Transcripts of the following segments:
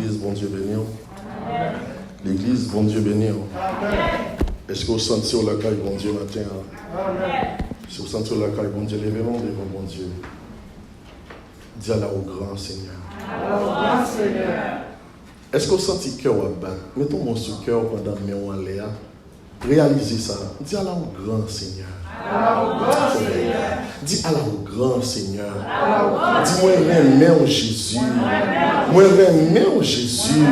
l'église, bon Dieu béni. L'église, bon Dieu béni. Est-ce que vous sentez sur la caille, bon Dieu, matin? Si vous sentez sur la caille, bon Dieu, levez-vous devant bon Dieu. Dis à la au grand Seigneur. Au grand Seigneur. Est-ce que vous sentez le cœur à battre? Mettons mon sur le cœur pendant mes mois Léa. Réalisez ça. Dis à la au grand Seigneur. Au grand Seigneur. Dis à la au grand Seigneur. Dis-moi, remets Jésus. Moi, remets Jésus.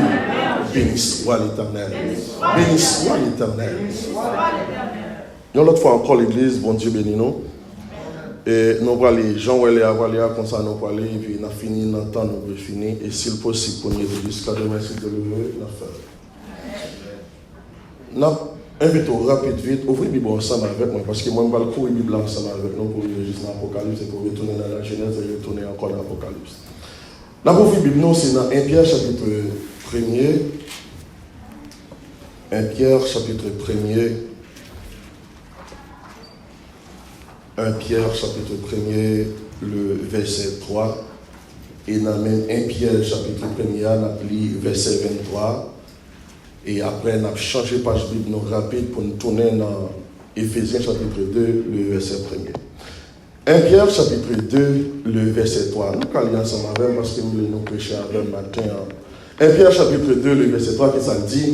Béni soit l'Éternel. Béni soit l'Éternel. L'autre fois encore l'église, bon Dieu béni nous. Et nous allons aller, Jean va aller comme ça, nous allons aller, et puis nous avons fini, nous temps, nous allons finir. Et s'il possible, pour nous aider jusqu'à demain, si Dieu le veut, nous faisons. Nous invitons rapide, vite, ouvrez la Bible ensemble avec moi, parce que moi, je vais courir la Bible ensemble avec nous pour lire juste l'Apocalypse et pour retourner dans la Genèse et retourner encore dans l'Apocalypse. La pauvre Bible, nous, c'est dans 1 Pierre chapitre 1er. 1 Pierre chapitre 1er. 1 Pierre chapitre 1er, le verset 3. Et dans 1 Pierre chapitre 1er, on a lu verset 23. Et après, on a changé page Bible non rapide pour nous tourner dans Éphésiens chapitre 2, le verset 1er. 1 Pierre chapitre 2, le verset 3. Nous allons ensemble avec parce que nous voulons nous prêcher avec matin. 1 Pierre chapitre 2, le verset 3, qui ça dit?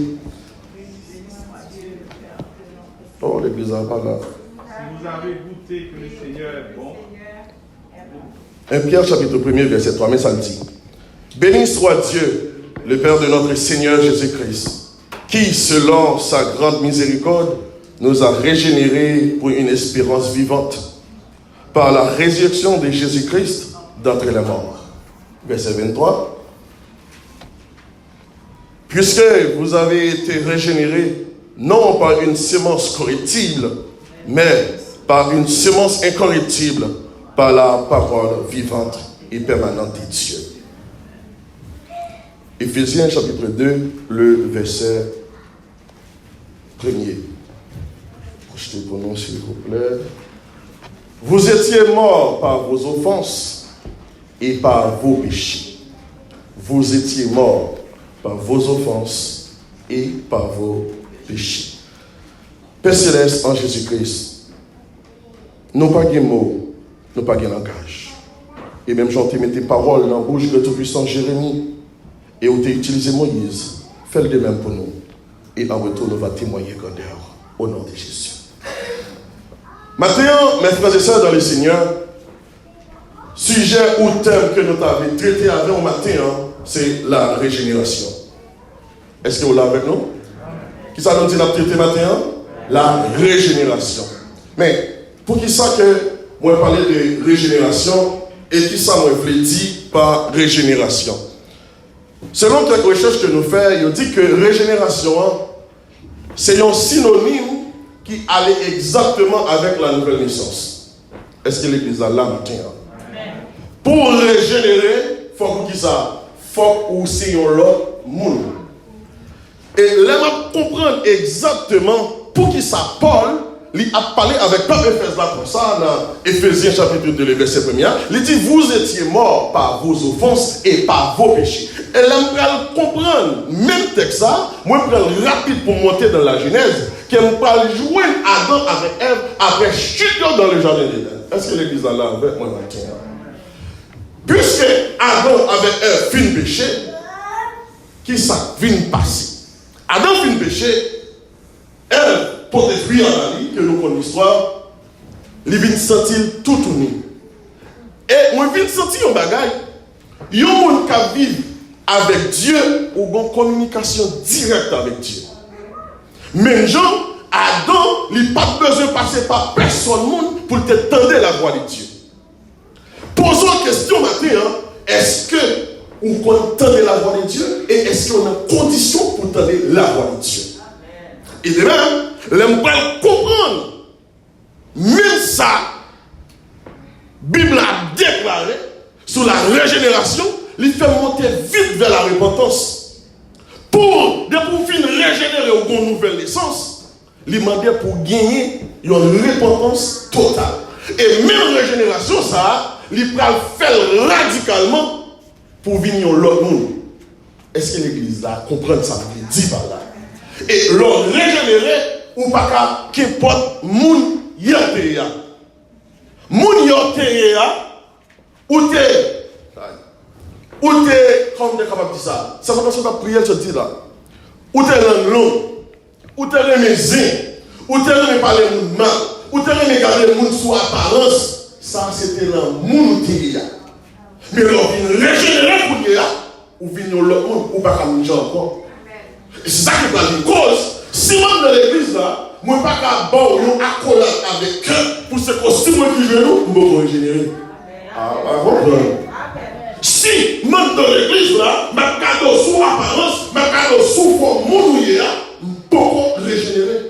Oh, l'église n'a pas là. Si vous avez goûté que le Seigneur est bon. 1 Pierre chapitre 1er, verset 3, mais ça dit. Béni soit Dieu, le Père de notre Seigneur Jésus-Christ, qui, selon sa grande miséricorde, nous a régénérés pour une espérance vivante, par la résurrection de Jésus-Christ d'entre les morts. Verset 23. Puisque vous avez été régénérés, non par une semence corruptible, mais par une semence incorruptible, par la parole vivante et permanente de Dieu. Éphésiens chapitre 2, le verset 1er. Projetez pour nous, s'il vous plaît. Vous étiez morts par vos offenses et par vos péchés. Vous étiez morts par vos offenses et par vos péchés. Père céleste en Jésus-Christ, nous pas de mots, nous pas de langage. Et même chanter tes paroles dans la bouche de tout-puissant Jérémie et où tu as utilisé Moïse, fais le de même pour nous. Et en retour, nous allons témoigner grandeur au nom de Jésus. Maintenant, mes frères et sœurs dans le Seigneur, sujet ou thème que nous avons traité avec au matin, c'est la régénération. Est-ce que vous l'avez avec nous? Qui ça nous dit la traité matin? La régénération. Mais, pour qui ça que moi parler de régénération et qui ça moi voulais dire par régénération? Selon quelques recherches que nous faisons, il dit que régénération, c'est un synonyme qui allait exactement avec la nouvelle naissance. Est-ce que l'église a là matin? Pour régénérer, il faut que ça, faut que c'est un autre monde. Et là, on va comprendre exactement pour qui ça Paul, il a parlé avec peuple Éphèse là comme ça, dans Éphésiens chapitre 2, le verset 1er. Il dit, vous étiez morts par vos offenses et par vos péchés. Et là, on va comprendre, même texte ça, moi je prends rapide pour monter dans la Genèse, qu'on va joindre Adam avec Ève après chute dans le jardin d'Éden. Est-ce que l'église est là avec moi maintenant? Puisque Adam avec Ève fin péché, qui ça vient passer? Adam fin péché, Ève, pour détruire la vie, que nous connaissons l'histoire, il vient sentir tout tourner. Et moi je viens sentir un bagage, il y a un monde qui vit avec Dieu ou une communication directe avec Dieu. Même gens, Adam, il n'a pas besoin de passer par personne monde pour te tendre la voix de Dieu. Posons la question maintenant, est-ce que vous entendez la voix de Dieu et est-ce qu'on a une condition pour entendre la voix de Dieu? Et de même, l'homme va comprendre, même ça, la Bible a déclaré sur la régénération, il fait monter vite vers la repentance. Pour finir régénérer ou une nouvelle naissance, il demandait pour gagner une repentance totale. Et même régénération, ça, il va faire radicalement pour venir l'autre monde. Est-ce que l'église là comprend ça qu'il dit par là? Et l'on régénéré ou pas qu'importe moun yotéa. Moun yotéa ou t'es comme t'es capable de dire ça. Ça va passer par prière je dis là. Ou t'es dans l'eau, ou t'es remézin, ou t'es remézin parler moun mal, ou t'es remézin garder moun sous apparence. Ça c'était dans moun yotéa. Mais l'on vient régénérer pour dire ou venir l'autre monde ou pas comme gens encore. Et c'est ça qui va dire cause. Si moi dans l'église là, moi pas qu'à bon une accolade avec eux pour ce que si moi qui je nous, je vais régénérer. Ah, si moi dans l'église là, ma cadeau sous apparence, ma cadeau sous forme mounouillé là, je peux régénérer.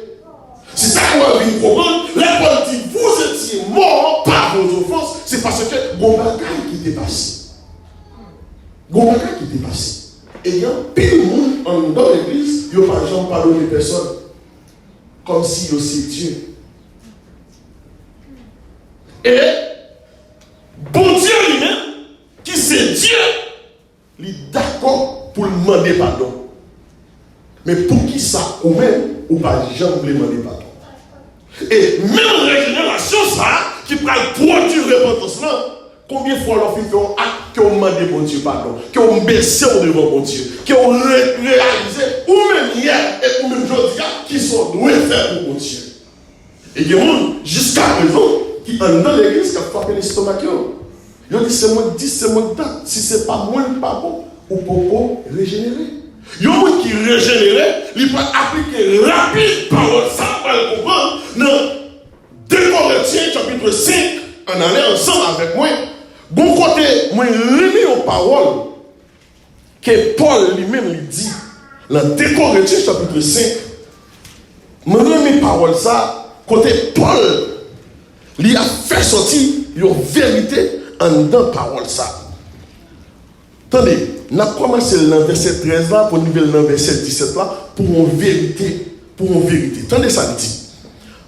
C'est ça qu'on va venir comprendre. La Paul dit vous étiez morts par vos offenses, c'est parce que mon bagage qui était passé. Mon bagage qui était passé. Et il y a pile de monde dans l'église, il n'y a pas de gens pardonner personne. Comme si c'est Dieu. Et bon Dieu lui-même, qui c'est Dieu, il est d'accord pour lui demander pardon. Mais pour qui ça, ou même, ou pas jamais lui demander pardon. Et même régénération, ça, qui prend le produit de repentance là, combien de fois l'on fait un acte qui ont demandé bon Dieu pardon, qui ont baissé devant bon Dieu, qui ont réalisé, ou même hier, et ou même aujourd'hui, qui sont doués faire pour bon Dieu. Et il y a des gens, jusqu'à présent, qui sont dans l'église, qui ont frappé l'estomac. Ils ont dit, c'est moi, si ce n'est pas moi, pas bon, ou pour régénérer. Il y a des gens qui régénèrent, ils peuvent appliquer rapide parole, ça va le comprendre, dans 2 Corinthiens, chapitre 5, on allait ensemble avec moi. Bon côté, moi, remis aux paroles que Paul lui-même lui dit dans 2 Corinthiens chapitre 5. Moi, remis paroles ça, côté Paul, lui a fait sortir une vérité en dans parole ça. Attendez, on a commencé le verset 13 là, pour nous le verset 17 là, pour une vérité. Attendez ça, il dit.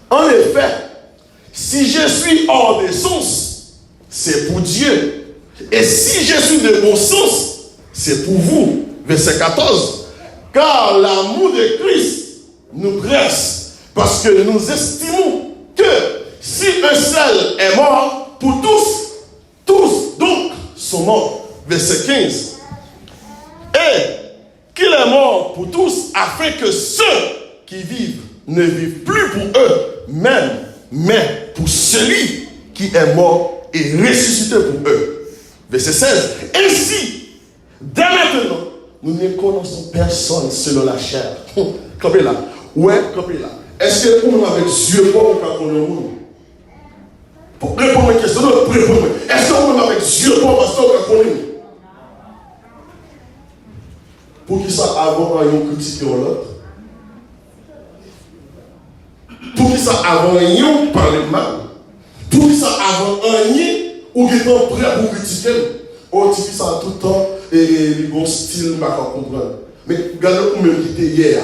En effet, si je suis hors de sens, c'est pour Dieu. Et si je suis de bon sens, c'est pour vous. Verset 14. Car l'amour de Christ nous presse, parce que nous estimons que si un seul est mort, pour tous donc sont morts. Verset 15. Et qu'il est mort pour tous, afin que ceux qui vivent ne vivent plus pour eux, mais pour celui qui est mort et ressuscité pour eux. Verset 16. Ainsi, dès maintenant, nous ne connaissons personne selon la chair. Campez là. Ouais, campez là. Est-ce que nous avec Dieu pour qu'on connaisse nous? Pour répondre à une question, répondre. Est-ce que nous avec Dieu pour qu'on connaisse nous? Pour qui ça avant un critiquer l'autre? Pour qui ça avant un parler mal? Pour qui ça avant un ou qui est prêt pour critiquer? On dit ça tout le temps et les bons styles, pas comprendre. Mais regardez où même quitter hier.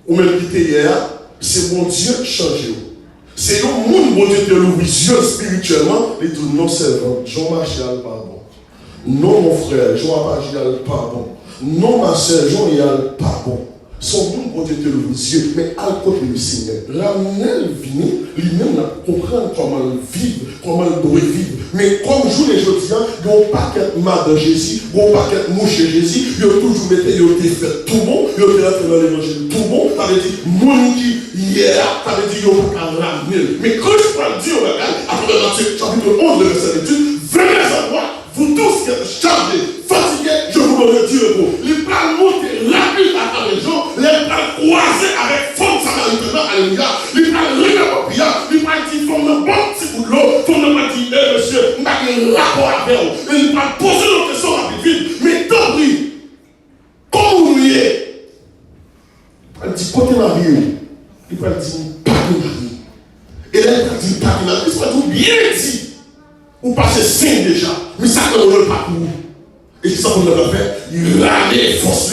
Ou même quitter hier, c'est mon Dieu qui change. C'est le monde, mon Dieu, te l'ouvre Dieu spirituellement. Il dit non, servant, Jean-Marchal, pardon. Non, mon frère, Jean-Marchal, pardon. Non, ma soeur, Jean-Marchal, pardon. Son bon côté de Dieu, mais à côté du Seigneur. Ramener vini, lui-même comprendre comment vivre, comment doit vivre. Mais comme je les dis, il n'y a pas qu'un mal de Jésus, il n'y a pas qu'un mouche de Jésus, il y a toujours été fait tout bon, il y a été fait dans l'évangile tout bon. Ça veut dire, mon qui hier, ça veut dire, il n'y a pas qu'à ramener. Mais quand je parle de Dieu, après Matthieu chapitre 11, le verset 18, venez à moi, vous tous qui êtes chargés, fatigués, je vous donne Dieu repos. Les plans montés rapide à la région, les plans croisés avec forme samaritaine, alléluia. Les plans regarder les plans dire, faut me bon petit bout de l'eau, faut me dire, monsieur, on a un rapport avec vous. Et les plans poser nos questions rapides, mais tant pis, comme vous y êtes, il dit, côté marié, il va dire, pas de marié. Et là, il va dire, pas de marié, il va tout bien dit. Ou passer sain déjà, mais ça ne veut pas pour vous. Et c'est ça qu'on a fait, il râle les forces.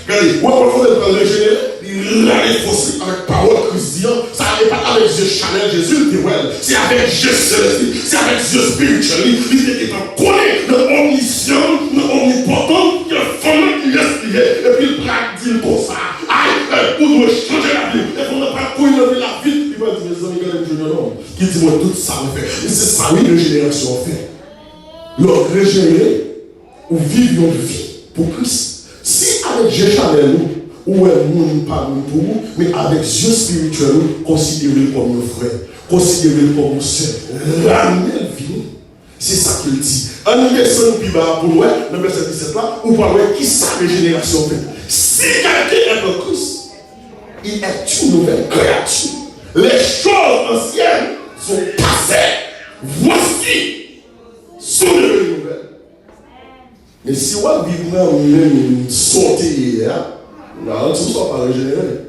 Regardez, moi, quand on est dans le régénérer, il râle les forces avec parole chrétienne. Ça n'est pas avec Dieu Chanel, Jésus le dit, c'est avec Dieu céleste, c'est avec Dieu spirituel. Il est en connaît, le omniscient, le omnipotent, qui est formé, qui est inspiré, et puis ou doit changer la vie. Et qu'on n'a pas courir dans la vie, il va dire, mes amis, regardez, non. Qui dit, moi, tout ça, on fait. Et c'est ça, oui, la génération fait. Leur régénérer, ou vivre une vie pour Christ. Si avec Dieu Chanel, ou un monde pas nous pour vous, mais avec Dieu spirituel, considérez-le comme nos frères, considérez-le comme nos soeurs. Ramenez vie. C'est ça qu'il dit. Un verset plus bas pour nous, le verset 17 là, on parle qui ça régénération fait. Si quelqu'un est en Christ, il est une nouvelle créature. Les choses anciennes sont passées. Voici sont devenues nouvelles. Mais si on vit dans même sortie hier, on garantit que ça pas régénérer.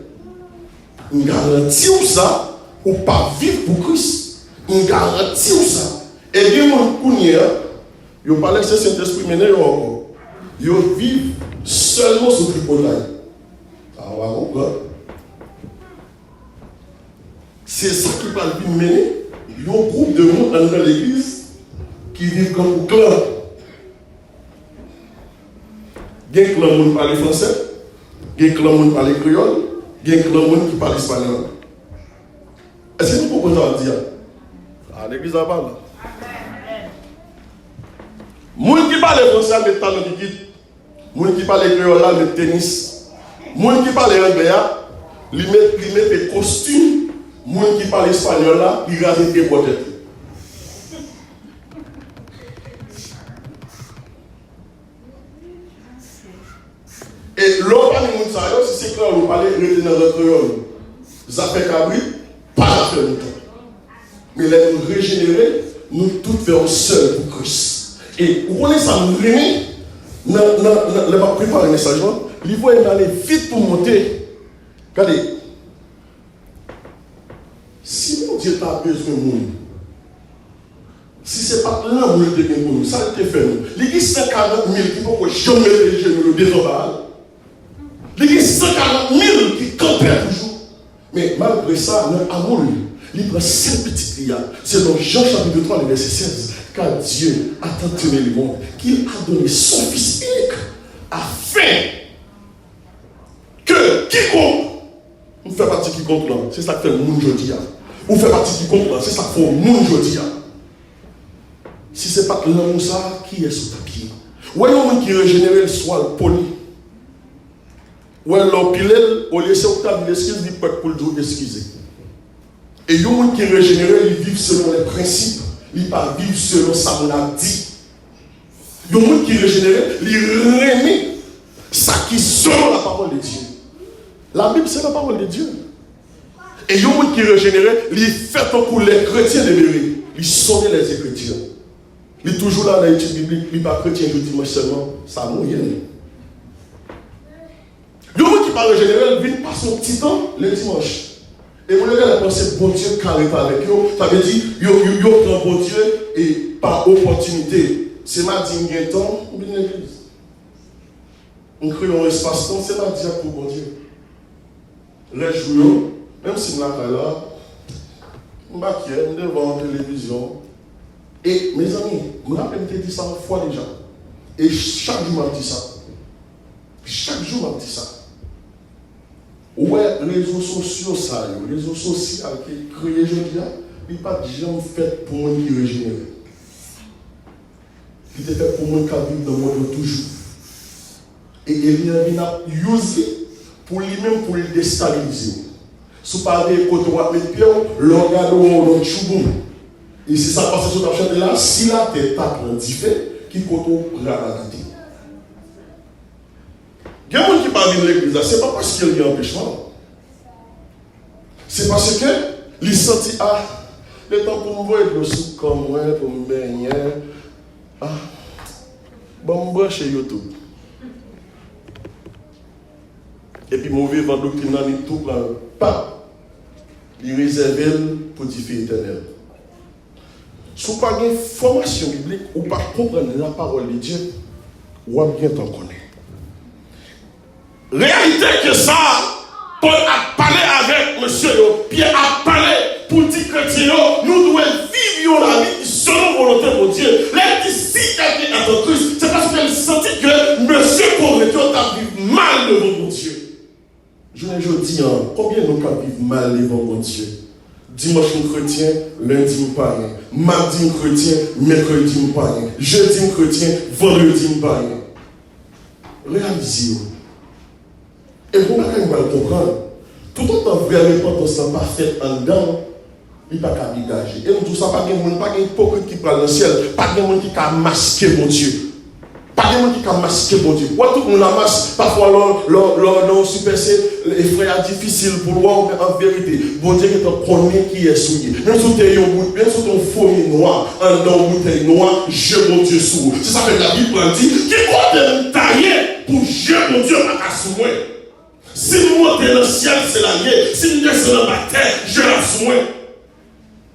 On garantit ça ou pas vivre pour Christ. On garantit ça. Et bien, on ne pas laisser cet esprit mener encore. Ils vivent seulement sur le tripotaille. C'est ça qui va le mener. Il y a un groupe de monde dans l'église qui vivent comme un clan. Il y a un clan qui parle français, il y a un clan qui parle créole, il y a un clan qui parle espagnol. Est-ce que nous pouvons dire? Ah, l'église en parle. Moun qui parle français met talon qui quitte. Moun qui parle créole là met tennis. Moun qui parle anglais lui met des costumes. Moun qui parle espagnol là, il rase des bottes. Et l'on parle de moun ça si c'est clair on parle retenir notre créole. Ça fait cabri pas la faire nous. Mais les nous régénérer, nous tous faisons seuls pour Christ. Et vous connaissez ça, nous remet, le va préparer le message, il faut aller vite pour monter. Regardez, si mon Dieu a besoin de nous, si ce n'est pas l'amour de nous, ça a été fait nous. L'église 140 000 qui ne peut jamais les genoux le désobéir. L'église 140 000 qui campait toujours. Mais malgré ça, notre amour, il prend 5 petites prières. C'est dans Jean chapitre 3, le verset 16. Car Dieu a tant aimé le monde qu'il a donné son Fils unique afin que quiconque, on fait partie qui compte là, c'est ça que fait le monde aujourd'hui. On fait partie qui compte là, c'est ça que fait le monde aujourd'hui. Si ce n'est pas l'amour ça, qui est sous ta pied? Ou est-ce monde qui régénère le soit poli? Ou est-ce l'empilel, au lieu de s'occuper de l'excuse, il peut pour le dire excuser. Et il y a des gens qui régénèrent, ils vivent selon les principes. Ils ne pas vivre selon ça qu'on a dit. Il y a des gens qui régénèrent, ils remettent ça qui est selon la parole de Dieu. La Bible, c'est la parole de Dieu. Et il y a des gens qui régénèrent, ils font pour les chrétiens de mairie. Ils sonnent les Écritures. Ils sont toujours là dans l'étude biblique, ils ne sont pas chrétiens le dimanche seulement, ça mouille. Il y a des gens qui parlent régénérer, ils viennent passer un petit temps le dimanche. Et vous avez pensé, bon Dieu, carré avec eux, ça veut dire, vous prend bon Dieu et par opportunité. C'est ma digne temps, ou bien l'église. On crée un espace-temps, c'est ma digne pour bon Dieu. Les jours, même si nous sommes là, je m'inquiète devant la télévision. Et mes amis, je me rappelle que je dit ça une fois déjà. Et chaque jour, je me dis ça. Chaque jour, je me dis ça. Ouais, les réseaux sociaux, ça, les réseaux sociaux qui créent aujourd'hui, il n'y a pas de gens fait pour moi qui régénérer. Il était fait pour moi qui vivre dans le monde toujours. Et il a usé pour lui-même pour le déstabiliser. Si vous parlez de côté droit de pied, le regard dans le choubou. Et si ça passe sur la chaîne là, si la tête tape en différé, qui côté la réalité. Il y a des gens qui parlent de l'église, ce n'est pas parce qu'il y a un empêchement. C'est parce que les sentis, le temps pour me voir le sou comme moi, pour me baigner. Bon, je branche YouTube. Et puis, mauvais vent doctrine dans tout, pas. Il réserve pour des filles éternelles. Si vous n'avez pas de formation biblique, ou pas comprendre la parole de Dieu, ou bien t'en connaître. Réalité que ça, Paul a parlé avec monsieur Pierre a parlé pour dire que nous devons vivre la vie selon volonté de Dieu. Les disciples qui est en Christ, c'est parce qu'elle sentit que monsieur Corinthian a vécu mal devant mon Dieu. Je dis, combien nous pouvons vivre mal devant mon Dieu? Dimanche, nous chrétien, lundi, nous pas rien. Mardi, nous chrétien, mercredi, nous pas rien. Jeudi, nous chrétien, vendredi, nous pas rien. Réalisez-vous. Et vous ne pouvez pas comprendre. Tout autant vraie repentance n'est pas faite en dedans, il n'y a pas qu'à dégager. Et nous, tout ça, pas de monde, pas d'hypocrite qui parle dans le ciel, pas de monde qui a masqué mon Dieu. Pas de monde qui a masqué mon Dieu. Ouais, tout le monde la masse, parfois, l'on super les frères difficiles pour voir, mais en vérité, bon Dieu est un premier qui est souillé. Même si tu es un fourmi noir, un bouteille noire, je mon Dieu sous. C'est ça que la Bible dit, qui compte tailler pour je mon Dieu à souhait. Si nous montons dans le ciel, c'est la liée. Si nous descendons dans la terre, je la souhait.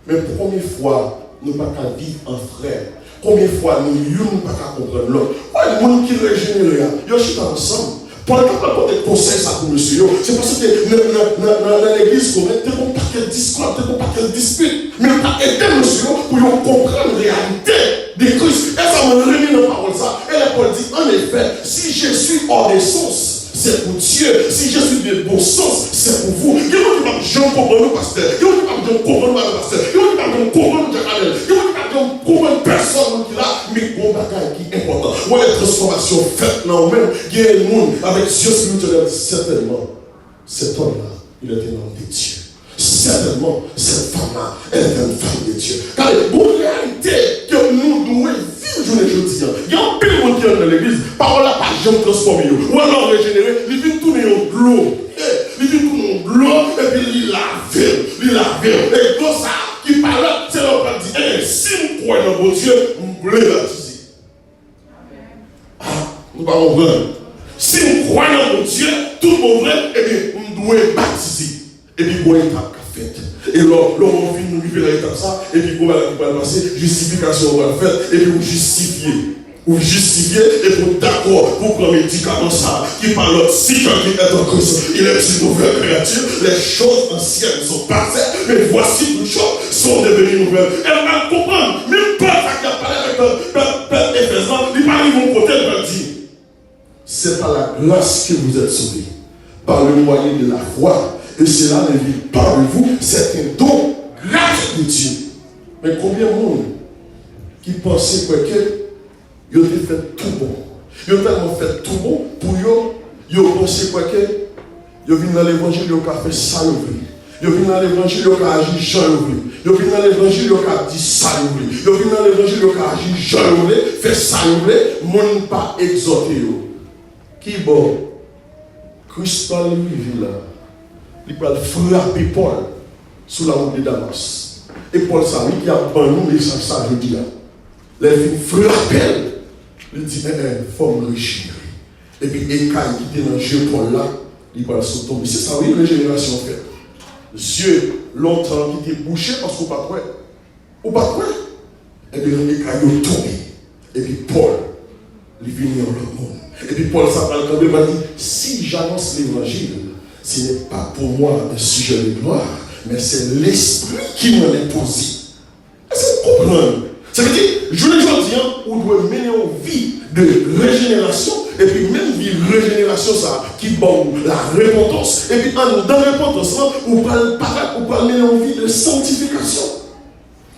Mais première fois, nous ne pouvons pas vivre en frère. Combien de fois nous ne pouvons pas comprendre l'autre. Les gens qui régénèrent, ils sont ensemble. Pour apporter conseil ça pour monsieur, c'est parce que dans l'église, on a pas quel discours, on n'a pas quel dispute. Mais on a aidé monsieur pour comprendre la réalité de Christ. Et ça me remet dans la parole ça. Et la Paul dit, en effet, si je suis hors des sens, c'est pour Dieu. Si je suis de bon sens, c'est pour vous. Il y a qui parlent, je comprends le pasteur. Il y a qui parlent, je comprends le pasteur. Il y a qui parlent, je comprends le canal. Il y a qui parlent, je comprends personne qui est là. Mais bon bagage qui est important. Ouais, la transformation faite là même. Il y a un monde avec Dieu spirituel. Certainement, cet homme-là, il était un homme de Dieu. Certainement, cette femme-là, elle est une femme de Dieu. Car la bonne réalité que nous devons vivre, je ne dis pas. Il y a un peu de monde qui est dans l'église, parole là, pas jamais transformé. Ou alors régénéré, il vient tourner au glow. Il vient tourner au glow, et puis il lave. Et comme ça, qui parle, c'est là qu'on dit, si vous croyez dans mon Dieu, vous voulez baptiser. Ah, nous ne pouvons pas comprendre. Si vous croyez dans mon Dieu, tout mon vrai, et bien, vous devez baptiser. Et puis, vous avez une étape qu'a faite. Et là, on vient nous vivre dans l'étape ça, et puis, vous allez passer, justification, on va le faire, et puis, vous justifiez. Vous justifiez, et vous d'accord, vous prenez le médicament ça, qui parle, si quelqu'un est en Christ, il est une nouvelle créature, les choses anciennes sont passées, mais voici toutes choses sont devenues nouvelles. Et on va comprendre, même pas ça qui a parlé avec le père Éphésiens, il parle de mon côté, il dit, c'est par la grâce que vous êtes sauvés, par le moyen de la foi. Et cela ne vit pas de vous, c'est un don gratuit de Dieu. Mais combien de monde qui pensaient qu'ils ont fait tout bon? Ils ont tellement fait tout bon pour eux, ils ont pensé qu'ils viennent dans l'évangile, ils ont fait ça, ils viennent dans l'évangile, ils ont agi Jean, ils viennent dans l'évangile, ils ont dit ça, ils viennent dans l'évangile, ils ont agi Jean, fait ça, ils ne pas exhorté. Qui bon? Christ parle lui là. Il va frapper Paul sous la route de Damas. Et Paul savait qu'il y a un nous, mais ça je dis là. Les filles frappent. Il dit, il faut me régénérer. Et puis, Écaille qui était dans le jeu Paul là, il va se tomber. C'est ça, oui, régénération faite. Dieu, longtemps, qui était bouché parce qu'on ne pas prêt. Ou pas prêt. Et puis, Écaille est tombé. Et puis, Paul, il vient dans le monde. Et puis, Paul s'appelle quand il m'a dit, si j'annonce l'évangile, ce n'est pas pour moi un sujet de gloire, mais c'est l'esprit qui m'en est posé. Est-ce que vous comprenez? Ça veut dire, je le dis, on doit mener une vie de régénération, et puis même vie de régénération, ça, qui bon la repentance, et puis dans la repentance, on parle mener une vie de sanctification.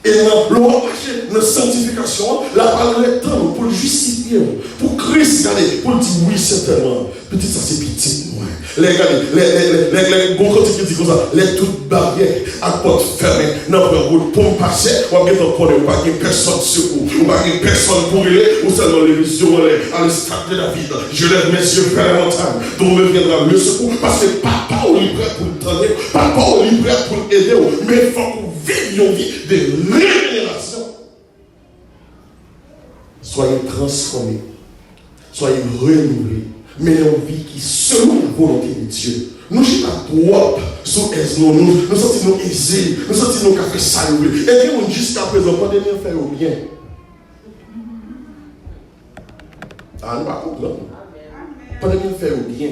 Et dans le marché de sanctification, la parole est temps pour le justifier, pour Christ, pour dire oui, certainement. Petit, ça c'est petit. Les bons côtés qui disent comme ça, les toutes barrières à porte fermée, non, pour passer, on va pas qu'il personne sur vous, on va qu'il personne pour aller, ou seulement les visions à l'instant de la vie. Je lève mes yeux vers la montagne, dont me viendra le secours, parce que papa est libre pour le tenir, papa est libre pour aider, mais il faut qu'on vive une vie de régénération. Soyez transformés, soyez renouvelés. Mais une vie qui, selon la volonté de Dieu, nous sommes pas droit sur nous sommes aisés, nous sommes café salé. Et nous, jusqu'à présent, pas de bien faire au bien. Ah, nous ne pas comprendre. Pas de bien faire au bien.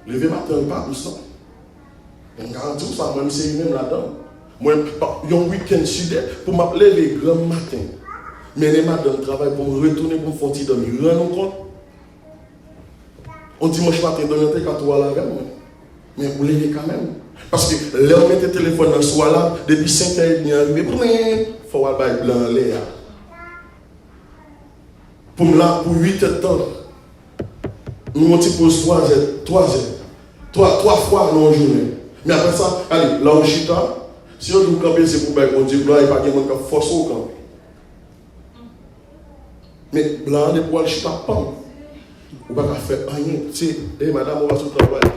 Lever matin, pas pour ça. On garantit ça, même si c'est même là-dedans. Moi, il y a un week-end sud pour m'appeler les grands matins. Mais les matins de travail pour me retourner pour me faire dormir. Vous vous rendez compte? On dimanche matin, dans le 4 à la gamme. Mais vous levez quand même. Parce que là, on met le téléphone dans le soir là, depuis 5h30, il faut aller blanc l'air. Pour là, pour 8 heures de temps, nous on pose 3 fois dans la journée. Mais après ça, allez, là où je suis, si on nous campe, c'est pour que on dit blanc, il n'y a pas de monde qui force au camp. Mais blanc, les poils, je suis pas. On ne va pas faire rien. Tu madame, on va tout travailler.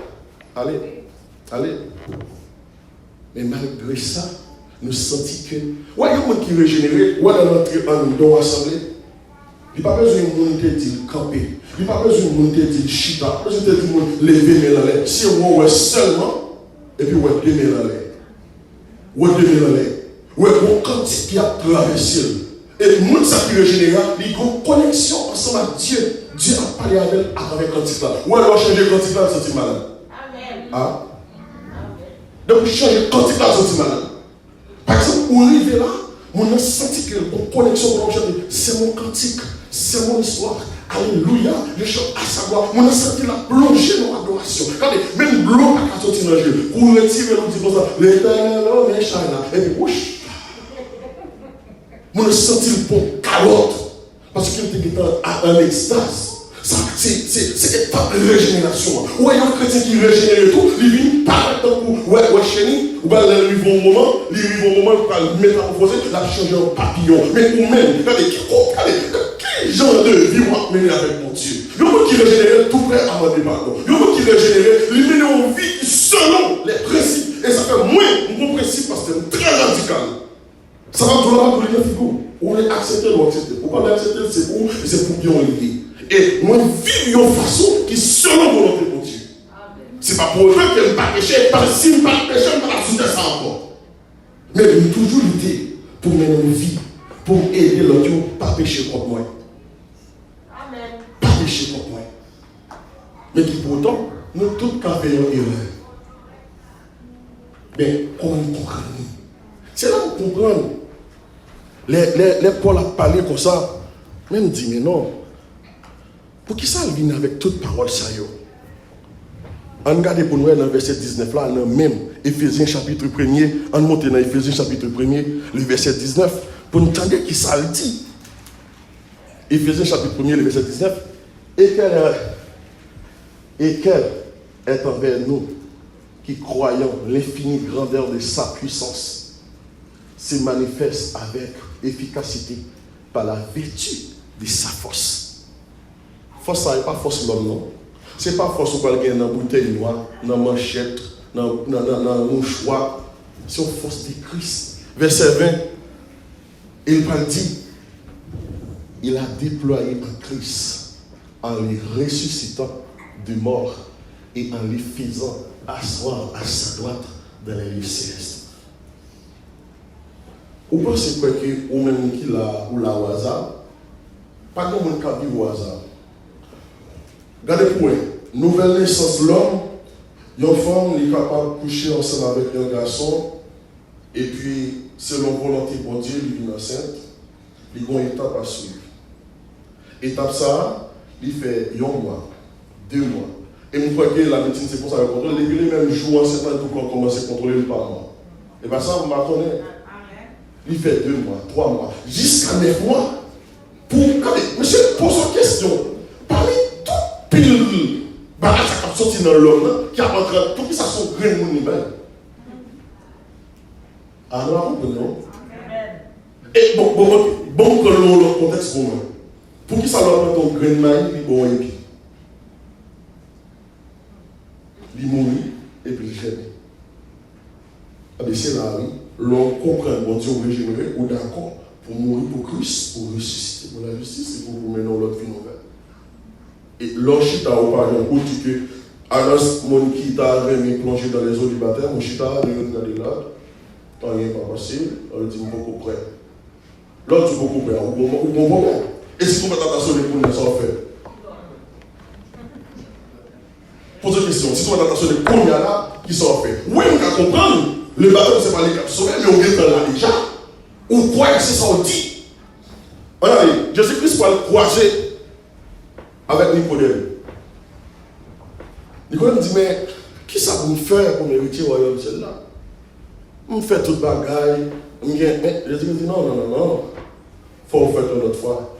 Allez. Mais malgré ça, nous sentons que. Ouais, il y a des gens qui régénèrent, ouais, dans notre assemblée. Il n'y a pas besoin de monde qui dit camper. Il n'y a pas besoin de monde qui dit chita. Il n'y a pas besoin de monde lever dans l'air. Si on est seulement, et puis on est deux dans l'air. On est deux dans l'air. On est quantité qui a traversé. Et le monde qui régénère, il y a une connexion ensemble avec Dieu. Dieu a parlé avec quantité là. Ou alors changer quantité là, c'est malade. Amen. Ah? Donc changer quantité là, c'est malade. Par exemple, on arrive là, on a senti que la connexion pour l'objet, c'est mon cantique. C'est mon histoire. Alléluia. Je chante à savoir. On a senti la plongée dans l'adoration. Regardez, même l'eau n'a pas sorti dans le jeu. Pour retirer l'eau, dit comme ça. L'éternel homme est chana. Et puis, ouch. On a senti le pont calotte. Parce qu'il était en extase. C'est une étape de régénération. Ou il y a un chrétien qui régénère tout. Il vient par exemple pour. Ouais, chérie. Ou bien il arrive au moment. Il va le métamorphoser. Il a changé en papillon. Mais ou même, regardez, quel genre de vie on va mener avec mon Dieu. Il y a qui régénérer tout près avant le départ. Il y a qui régénérer, il mène en vie selon les principes. Et ça fait moins un bon principe parce que c'est très radical. Ça va tout là pour les figures. On est accepté ou accepté. Pourquoi l'accepter, c'est pour bien lier. Et moi, vivre une façon qui est selon volonté de Dieu. Ce n'est pas pour eux qu'elle ne pas pécher, pas si ne pas pécher, pas la soutenir ça encore. Mais il a toujours l'idée pour mener une vie, pour aider l'autre, pas pécher contre moi. Amen. Pas pécher contre moi. Mais qui pourtant, nous tous faisons une erreur. Mais comment nous comprenons? C'est là où nous comprenons. Les Paul a parlé comme ça. Même dit, mais non. Pour qui ça vient avec toute parole sérieuse? On regarde pour nous dans le verset 19 là, même Éphésiens chapitre 1er, on monte dans Éphésiens chapitre 1er, le verset 19, pour nous entendre qui ça le dit. Éphésiens chapitre 1er, le verset 19, et quelle est envers nous qui croyons l'infinie grandeur de sa puissance se manifeste avec efficacité par la vertu de sa force. Force, ça n'est pas force l'homme, non. Ce n'est pas force qu'on va gagner dans la bouteille noire, dans la manchette, dans le mouchoir. C'est une force de Christ. Verset 20, il va dire, il a déployé en Christ en les ressuscitant de mort et en les faisant asseoir à sa droite dans les lieux célestes. Vous pensez quoi que ou même qui l'a ou la au hasard? Pas comme on peut vivre au hasard. Regardez pour eux, nouvelle naissance l'homme, une femme est capable de coucher ensemble avec un garçon, et puis, selon volonté pour Dieu, il vit enceinte, il y a une étape à suivre. Étape ça, il fait 1 mois, 2 mois. Et je crois que la médecine, c'est pour ça qu'on contrôle. Les mêmes jours, c'est pas tout qu'on commence à contrôler le parent. Et bien ça, vous m'attendez. Il fait 2 mois, 3 mois, jusqu'à 9 mois. Monsieur, pose une question. Parmi tout pile, ça a sorti dans l'homme, qui a rentré, pour qui ça soit grain de niveau. Ah, nous avons compris, non? Et bon, que le contexte pour moi. Pour qui ça leur met ton grain de maïs, il bon et puis. Il mourit et puis il gêne. Ah, bien, c'est là, oui. L'on comprend, bon Dieu, régénéré, ou d'accord, pour mourir pour Christ, pour ressusciter pour la justice, et pour vous mener dans l'autre vie nouvelle. Et l'enchita au pardon, pour dire que, alors, mon qui t'a plongé dans les eaux du baptême, mon chita, il regarde là, tant rien pas passé, on dit beaucoup près. L'autre, tu beaucoup près, ou bon moment. Et si vous mettez attention, les poulets, ça va faire. Posez une question, si vous mettez attention, les poulets là, qui sont faits. Oui, on va comprendre. Le baptême, ce n'est pas les cap sauvés, mais on vient de là déjà. On croit que c'est ça, on dit. Regardez, Jésus-Christ va le croiser avec Nicodème. Nicodème dit, mais Qui ça vous fait pour mériter le royaume celle-là? On fait toute bagaille. Je dis non. Faut faire une autre fois.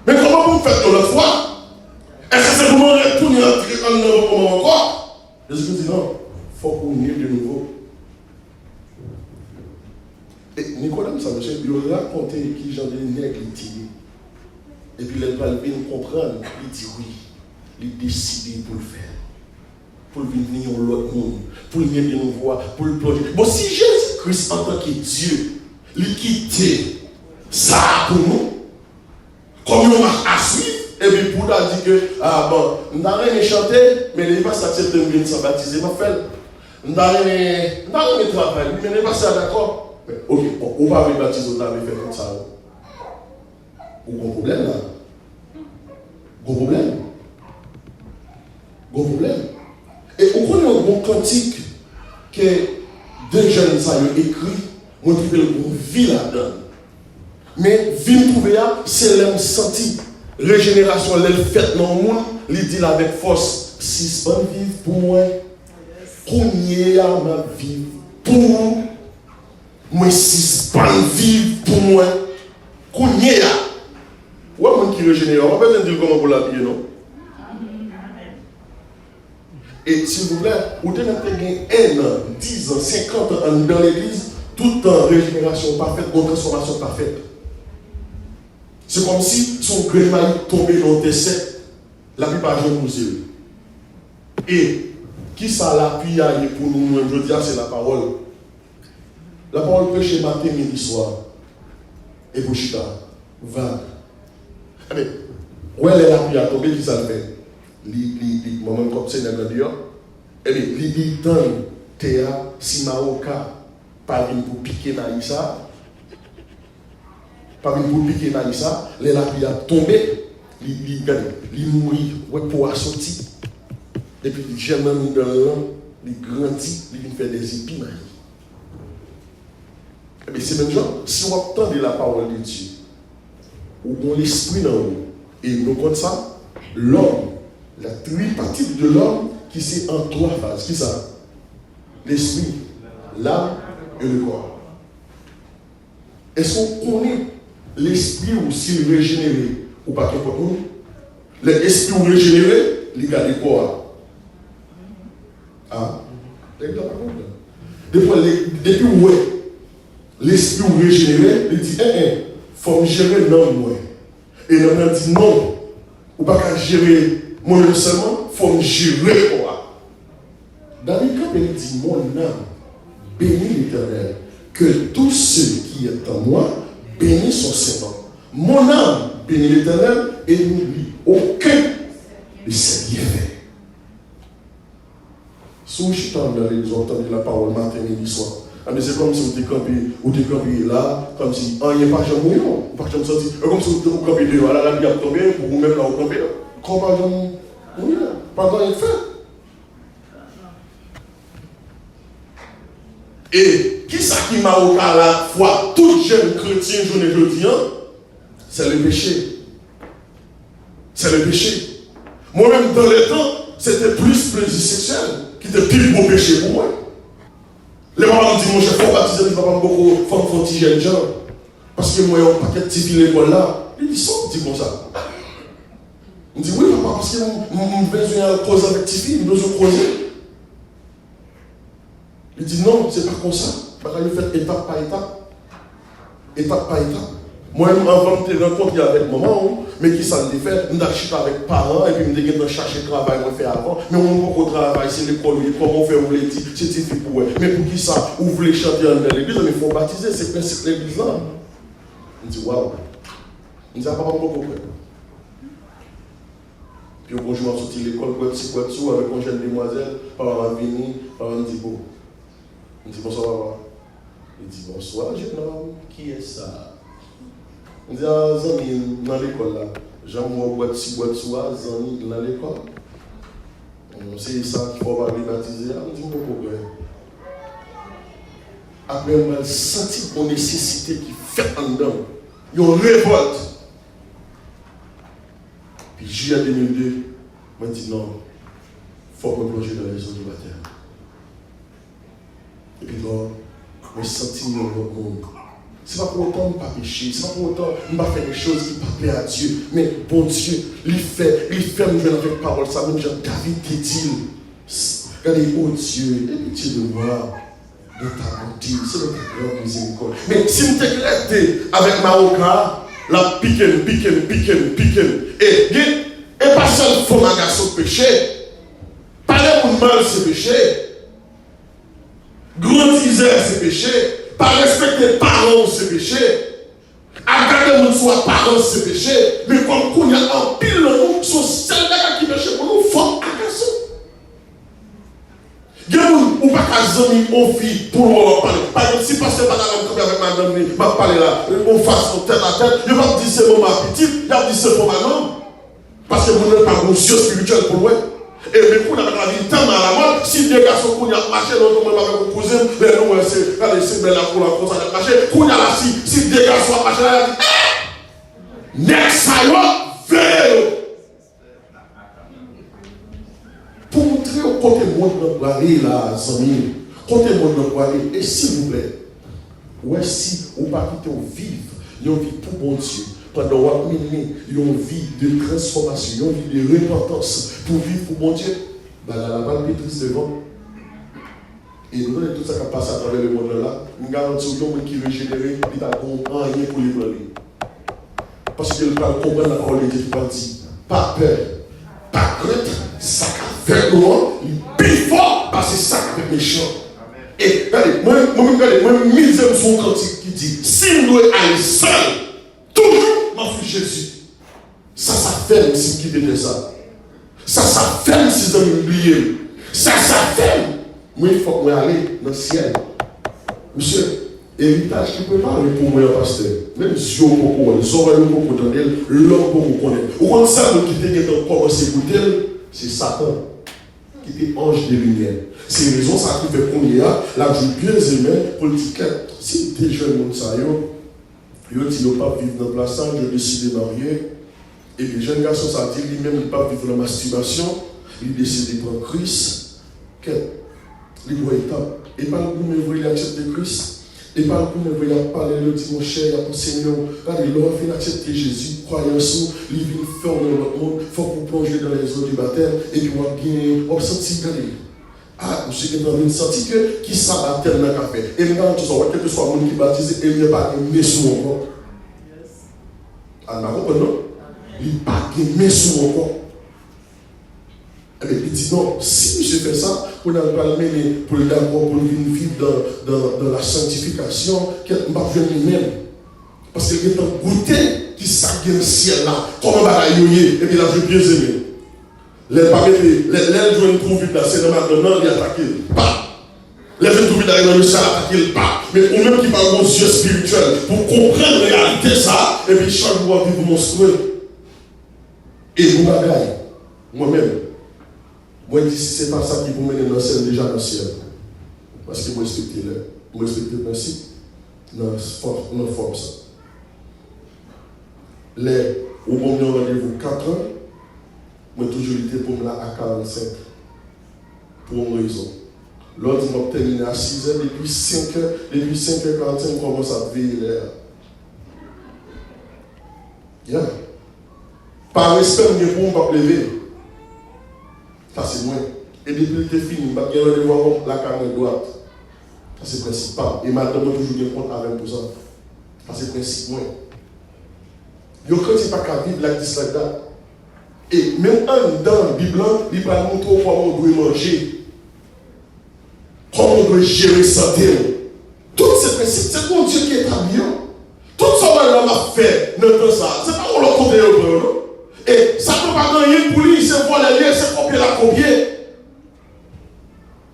Mais comment vous faites une autre fois? Est-ce que c'est pour me retourner en nouveau moment encore? Jésus dit non. Faut qu'on y ait de nouveau. Et Nicolas, ça me fait, il a raconté qui j'en ai nègre il tiré. Et puis les balles viennent comprendre. Il dit oui. Il décide pour le faire. Pour venir à l'autre monde. Pour venir de nouveau. Pour le plonger. Bon, si Jésus-Christ en tant que Dieu, il quitte ça pour nous, comme on marche à suivre, et puis pour la dire que, ah bon, on n'a rien chanté, mais il n'est pas accepté de venir sans baptiser, ma fait. On n'a rien travaillé, mais il n'est pas ça d'accord. Ok, on va aller baptiser, on va faire comme ça. Gros problème là. Gros problème. Et on connaît un bon cantique que deux jeunes ont écrit, on trouve une vie là-dedans. Mais vie trouver c'est l'homme senti. Régénération, l'elle fait dans le monde, il dit avec force, si je vivre pour moi, combien ma vie pour moi, si je vivre pour moi, combien ouais, moi qui régénère, on va pas dire comment vous l'habiller, non? Et s'il vous plaît, vous devez gagner 1 an, 10 ans, 50 ans dans l'église, tout en régénération parfaite, en transformation parfaite. C'est comme si son grémaille tombait dans tes secs, la plupart de nous. Et qui ça l'appui pour nous, je dis, c'est la parole. La parole prêchée matin, midi, soir. Et pour chita, vague. Mais, où elle est l'appui à tomber, qui ça le fait? Moi-même, comme c'est dans le dehors. Et bien, il donne Théa, si Maoka, pas venir pour piquer Naïssa. Pas venir pour piquer Naïssa, les lapis a tombé, il mourit, pour sortir. Et puis, il germe dans l'an, il grandit, il vient faire des épines. Et bien, c'est même genre, si on entend la parole de Dieu, ou on l'esprit dans nous, et nous comme ça, l'homme, la tripartite de l'homme qui c'est en 3 phases. Qui ça? L'esprit, l'âme et le corps. Est-ce qu'on connaît l'esprit ou s'il est régénéré ou pas pour nous? L'esprit ou régénéré, il garde le corps. Ah, depuis où l'esprit ou régénéré, il dit, il faut me gérer non moi. Et l'homme dit non, ou pas qu'à gérer moi seulement, il faut me gérer quoi. David, quand il dit mon âme, bénis l'Éternel, que tout ce qui est en moi, bénis son Seigneur. Mon âme, bénis l'Éternel, et n'oublie aucun de ses bienfaits. Si vous êtes dans l'église, vous entendez la parole matin, midi, soir. Mais c'est comme si vous étiez campé là, comme si il n'y a pas de mouillon, pas de sorti. Comme si vous étiez campé dehors, la vie a tombé, pour vous-même là, vous campez là. Comment pas de mouillon, pas de rien faire. Et qui ça qui m'a au cas la foi, tout jeune chrétien, je ne dis rien, c'est le péché. C'est le péché. Moi-même, dans les temps, c'était plus plaisir sexuel qui était pile beau péché pour moi. Les parents me disent, mon chef, il faut baptiser, il ne va pas beaucoup faire petit jeune gens. Parce que moi, il y a un paquet de petits filles l'école là. Il dit, ça, dit comme ça. Il dit, oui, papa, parce que j'ai besoin de causer avec petits filles, j'ai besoin de creuser. Il dit, non, c'est pas comme ça. Parce qu'il fait étape par étape. Étape par étape. Moi, avant de te rencontrer avec maman, mais qui ça me fait, je suis avec parents, et puis je me chercher travail, je fais avant. Mais on peut travail, c'est l'école, comment on fait, on les dit, c'est fait pour eux. Mais pour qui ça, vous voulez chanter dans l'église, il faut baptiser, c'est principe de l'église là. Je dis, waouh. Je dis, ah, papa, pourquoi? Puis au bonjour, je suis sorti l'école, quoi, avec une jeune demoiselle, papa m'a venu, papa me dit, bon. Je dis, bonsoir, papa. Il dit, bonsoir, jeune homme, qui est ça? On dit, ah, Zami, dans l'école là, j'aime boîte soie, Zami, dans l'école. C'est ça qu'il faut pas baptiser. On dit, pourquoi? Après, on a senti une nécessité qui fait en dedans. Il y a une révolte. Puis, juillet 2002, on dit, non, faut me plonger dans les eaux du baptême. Et puis là, je me sentis dans le monde. Ce n'est pas pour autant de ne pas pécher, ce n'est pas pour autant de ne pas faire des choses qui ne plaisent pas à Dieu. Mais bon Dieu, il fait nous jouer avec parole. Ça même Jean David qui dit, regardez, oh Dieu, aie pitié de moi, de ta bonté, c'est de ta grande miséricorde. Mais si je t'éclatais avec Marocain, la piquem. Et pas seul faux garçon péché. Parler pour mal, c'est péché. Grandiser, c'est péché. Pas respecter les parents, c'est péché. Agarder mon soi parents, c'est péché. Mais comme qu'on y a un pile, nous sommes celles qui péché pour nous, faut agacer. Ou pas qu'à zami on fille pour parler. Par exemple, si pasteur pas dans la avec madame, il va parler là, on fasse son tête à tête, il va dire c'est mon ma petite, il va dire c'est pour ma nom. Parce que vous n'êtes pas un monsieur spirituel pour moi. Et du coup, dans la vie, tant à la mode, si des garçons qui ont marché, l'autre monde avec mon cousin, les noms, c'est belle la cour, la cour, ça a marché. Qu'on a là, si des garçons ont marché là, il dit, next time, veille. Pour montrer au côté monde de aller là, amis, côté monde de aller, et s'il vous plaît, ouais, si on ne pas quitter, on vive, on vit pour bon Dieu. Pendant 1 minute, ils ont une vie de transformation, ils ont une vie de repentance pour vivre pour mon Dieu. La balle pétrise devant. Et nous connaissons tout ça qui passe à travers le monde là. Nous garantissons que l'homme qui est régénéré, il n'a rien pour les pleurer. Parce qu'il va comprendre la parole de Dieu qui va dire pas peur, pas crainte, ça avec nous, il est plus fort parce que ça avec méchant. Et regardez, moi, misère son cantique qui dit si nous allons seul, toujours. Jésus. Ça ferme si vous quittez ça. Ça ferme si vous avez oublié. Ça ferme. Moi, il faut que je aille dans le ciel. Monsieur, héritage qui peut parler pour moi, pasteur. Même si vous avez les oreilles beaucoup dans elle, l'homme beaucoup connaît. Ou quand ça vous quittez, qui commence à écouter, c'est Satan qui est ange de lumière. C'est raison ça qui fait qu'on y a, là, je bien aimé pour le dire si des jeunes ça il dit qu'il ne pas vivre dans le plaçage, je décide de marier. Et les jeunes garçons, ça dit lui-même, il ne pas vivre dans la masturbation. Il décide de prendre Christ. Il doit être. Et pas le coup, mais vous voulez accepter Christ. Et pas le coup, mais vous voulez parler, il dit mon cher, il a pensé, regardez, il aura fait accepter Jésus, croyance, il vient faire dans notre monde, il faut qu'on plonge dans les eaux du baptême, et puis on va bien observer, regardez. Ah, je suis dans une sortie qui s'abat tellement dans le café. Et maintenant, tout ça, quel que soit le monde qui baptise, il n'y a pas de main sous mon corps. Ah, non? Il n'y a pas de main sous mon corps. Et bien, il dit non, si monsieur fait ça, pour ne pas le mener, pour le d'accord, pour vivre dans la sanctification, qu'il ne va pas venir lui-même. Parce qu'il y a un goûter qui s'aguille le ciel là, comme un bagaille, et puis là, je vais bien aimer. Les jeunes trouvent vite là, c'est dans McDonald's, il attaque pas. Les jeunes trouvent vite là, dans le ciel, attaque pas. Mais au même qui parle aux yeux spirituels, pour comprendre la réalité ça, et puis chaque jour vivre monstrueux. Et vous bagaille, moi-même, moi je dis si c'est pas ça qui vous mène dans le ciel, déjà dans le ciel. Parce que moi respecte le principe, non, forme ça. Les, au bon rendez-vous 4 ans, moi toujours été pour me là à 45. Pour une raison. L'autre m'a terminé à 6 h, depuis 5h45, on commence à veiller l'air. Yeah. Par respect, je ne peux pas lever. Ça c'est moi. Et depuis que c'est fini, je vais aller voir la caméra droite. Ça c'est le principe. Et madame, je toujours bien compte avec tout ça. Ça c'est le principe. Je ne crois pas qu'à vivre like this, like that. Et même dans la Bible, il va montrer comment on doit manger, comment on doit gérer sa santé. Tous ces principes, c'est mon Dieu qui est établi. Tout ça, on a fait dans ça. C'est pas on l'a compté au premier. Et ça ne peut pas gagner pour lui, c'est voir les liens, c'est copier la copier.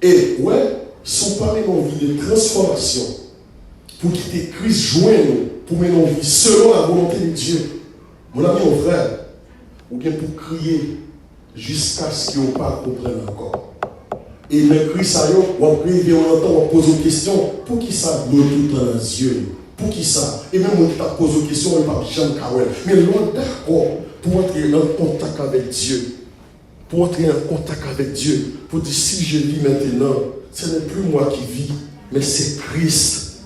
Et ouais, si on parle d'une vie de transformation, pour quitter Christ, joindre, pour mener une vie selon la volonté de Dieu. Mon ami, mon frère, ou bien pour crier jusqu'à ce qu'ils n'ont pas compris encore. Et même Christ, on va prier, on entend, on pose une question. Pour qui ça doit tout dans les yeux? Pour qui ça? Et même on t'a posé une question, on ne va pas jamais. Mais l'on d'accord pour entrer en contact avec Dieu. pour entrer en contact avec Dieu, pour dire si je vis maintenant, ce n'est plus moi qui vis, mais c'est Christ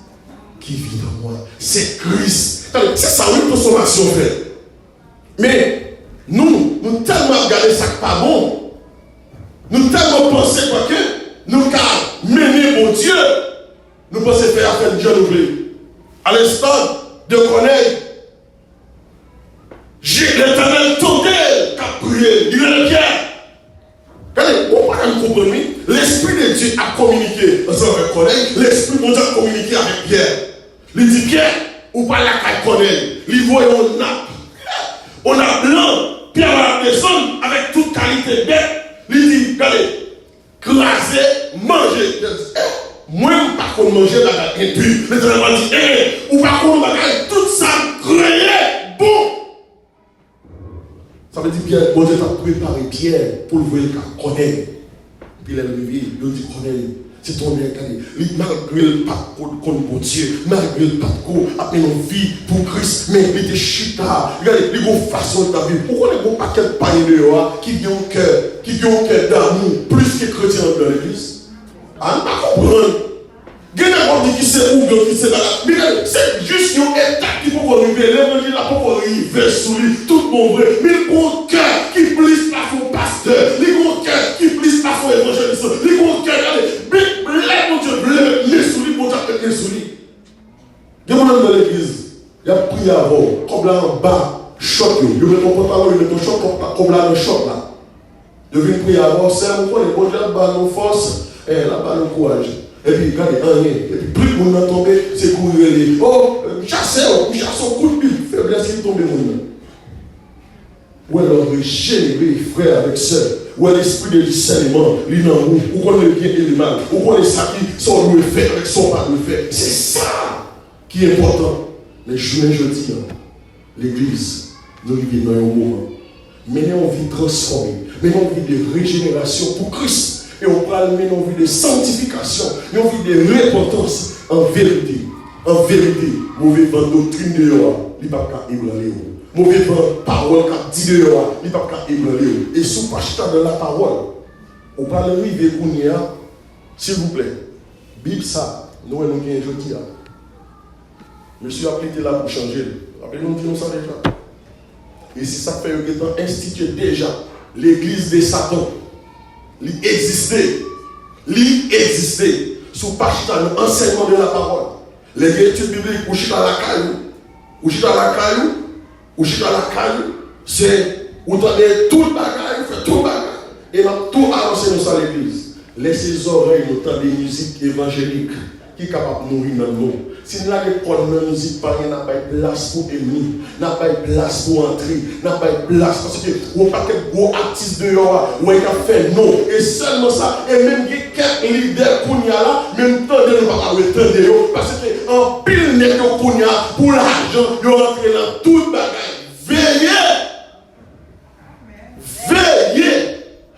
qui vit dans moi. C'est Christ. C'est ça, oui, consommation fait. Mais nous tellement regardé ça qui pas bon, nous tellement pensé que nous avons mené mon Dieu, nous pensons faire affaire de Dieu nous. À l'instant de Corneille, l'Éternel tombait, qui a prié, il est le Pierre. Regardez, on va comprendre, l'Esprit de Dieu a communiqué avec Corneille, l'Esprit de Dieu a communiqué avec Pierre. Il dit Pierre, ou pas la caille Corneille, il voit on a blanc, Pierre va descendre avec toute qualité bête. Il dit, regardez, craser, manger. Moi, je ne peux pas manger la caille impure. L'Éternel va dire, ou pas qu'on va tout ça créer bon. Ça veut dire Pierre, bon Dieu t'a préparé Pierre pour le voir le cas Corneille. Puis il est levé, il dit Corneille, c'est ton bien calé. Malgré le pas contre mon Dieu, malgré le pas de après nos vies pour Christ, mais il était chita. Regardez, les gros façons de ta vie. Pourquoi les gros paquets de paille dehors qui ont un cœur d'amour plus que chrétiens dans l'église? Ah, ne pas comprendre. Il y a n'importe qui sait où, qui sait là. Mais c'est juste une étape qui peut arriver. L'évangile là peut arriver sous lui, tout mon vrai. Mais le gros cœur qui plisse par son pasteur, le gros cœur qui plisse par son évangéliste, le gros cœur, regardez, mon Dieu, les sous lui, mon Dieu, les sous lui. Il y a un dans l'église, il y a prié avant, comme là en bas, choc, il met ton pantalon, il met ton choc, comme là, le choc là. Il vient prier avant, c'est un point, il va là-bas, nos forces, et là-bas, le courage. Et puis, regardez, et puis plus le monde a tombé, c'est courir les. Oh, chasser, coup de pile, faiblesse qui tombe monde. Où est le régénérer, frère avec sœur? Où est l'esprit de discernement? L'inamou, où est le bien et le mal? Où est le sacrifice, son le fait avec son pas le fait? C'est ça qui est important. Mais je dis, l'église, nous vivons dans un moment. Maintenant, on vit transformé. Maintenant, on vit de régénération pour Christ. Et on parle maintenant en vue de sanctification, mais en vue de repentance en vérité. En vérité, mauvais vent doctrine de Yoa, il n'y a pas qu'à ébranler. Mauvais vent parole qu'a dit de Yoa, il n'y a pas qu'à ébranler. Et sous pacheta de la parole, on parle de Kounia, s'il vous plaît, Bible ça, nous avons un jeudi. Monsieur a appliqué là pour changer. Rappelez-nous, disons ça déjà. Et si ça fait un temps institué déjà l'église de Satan. Il existait sous pacheta l'enseignement de la parole. Les études bibliques, ou chita la caillou, c'est où tu as tout le bagage, fait tout le bagage. Et m'a tout annoncé dans sa l'église. Laissez oreilles autant des musiques évangéliques qui sont capables de nourrir dans nous. Si nous avons une musique, il n'y a pas de place pour aimer, il n'y a pas de place pour entrer, il n'y a pas de place parce que on n'a pas de gros artistes dehors, on a fait non. Et seulement ça, et même quelques leaders qu'on y a là, même temps de ne pas retendre parce qu'en pile n'est qu'on y a pour l'argent, ils ont rentré dans tout le bagage. Veillez.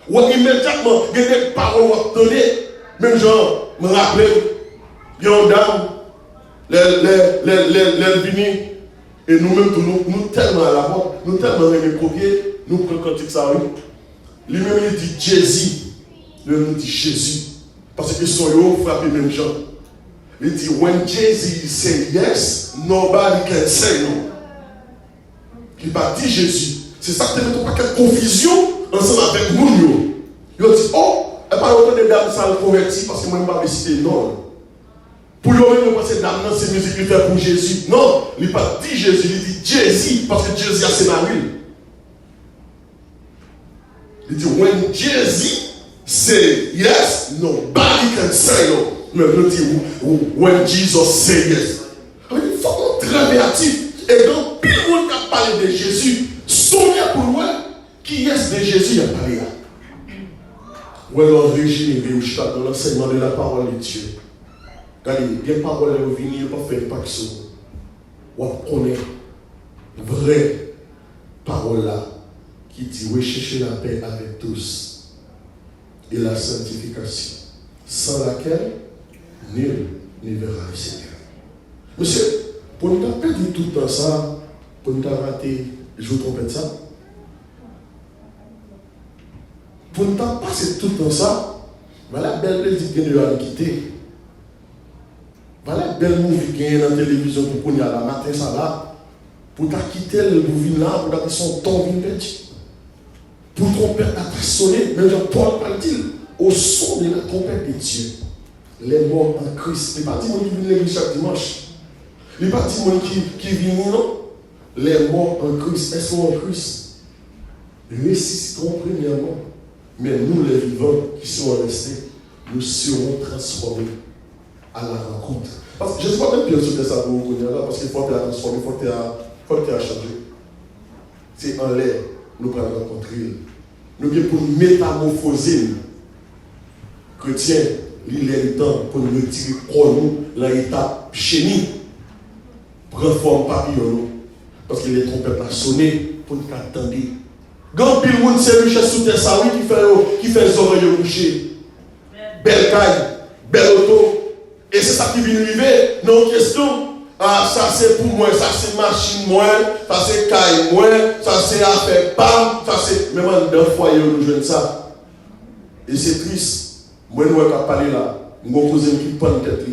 Ou immédiatement, il y a des paroles à donner. Même genre, me rappelle, il y a une dame. Les vignes, et nous-mêmes, nous tellement à la mode, nous tellement aimés copier, nous prenons quand ça arrive. Lui-même, il dit Jésus. Lui-même, dit Jésus. Parce que son yo frappe même gens. Il dit, when Jesus say yes, nobody can say no. Il va dire Jésus. C'est ça que tu ne pas quelle confusion ensemble avec nous. Il dit, oh, et pas autant de dames ça le converti parce que moi, je ne vais pas citer non. Pour lui-même, nous pensons que c'est musique qui fait pour Jésus. Non, il n'a pas dit Jésus, il dit Jésus, parce que Jésus a ses maris. Il dit, when Jesus say yes, nobody can say no. Mais il dit, when Jesus say yes. Il faut être très créatif. Et donc, pile le monde qui a parlé de Jésus, souviens pour moi, qui est de Jésus a parlé là. Ou alors, régénérer dans l'enseignement de la parole de Dieu. Regardez, bien parole est revenue, il ne pas faire pas que ça. On connaît vraie parole là qui dit rechercher la paix avec tous et la sanctification, sans laquelle nul ne verra le Seigneur. Monsieur, pour ne pas perdre tout le temps ça, pour ne pas rater, je vous trompette ça. Pour ne pas passer tout le temps ça, voilà belle petite qui nous a quitté. Voilà belle movie qui est dans la télévision pour qu'on y a la matin ça là. Pour ta quitter le bouvin là, pour ta son ton vin petit. Pour trompette à ta sonner, même Jean-Paul parle-t-il, au son de la trompette de Dieu. Les morts en Christ. Les partis qui viennent l'église chaque dimanche. Les partis qui viennent, non? Les morts en Christ. Est-ce qu'on en Christ? Ressusciteront premièrement. Mais nous, les vivants qui sont restés, nous serons transformés à la rencontre. Parce que je ne sais pas même bien sûr que ça vous connaître là, parce qu'il faut te transformer, il faut te changer. C'est en l'air, nous allons rencontrer. Nous allons pour métamorphoser. Chrétien, il est le temps pour nous retirer pour nous l'état chéni. Prendre forme papillon. Parce que les trompettes ont sonné pour nous attendre. Grand pile monde c'est richesse sous terre ça oui qui fait les oreilles coucher. Belle caille, belle auto. Et c'est ça qui vient arriver. Non question. Ah, ça c'est pour moi, ça c'est machine moi, ça c'est caille moi, ça c'est affaire pam, ça c'est. Même en deux fois, nous jouons ça. Et c'est triste. Moi, nous avons parlé là. Nous avons posé une petite tête.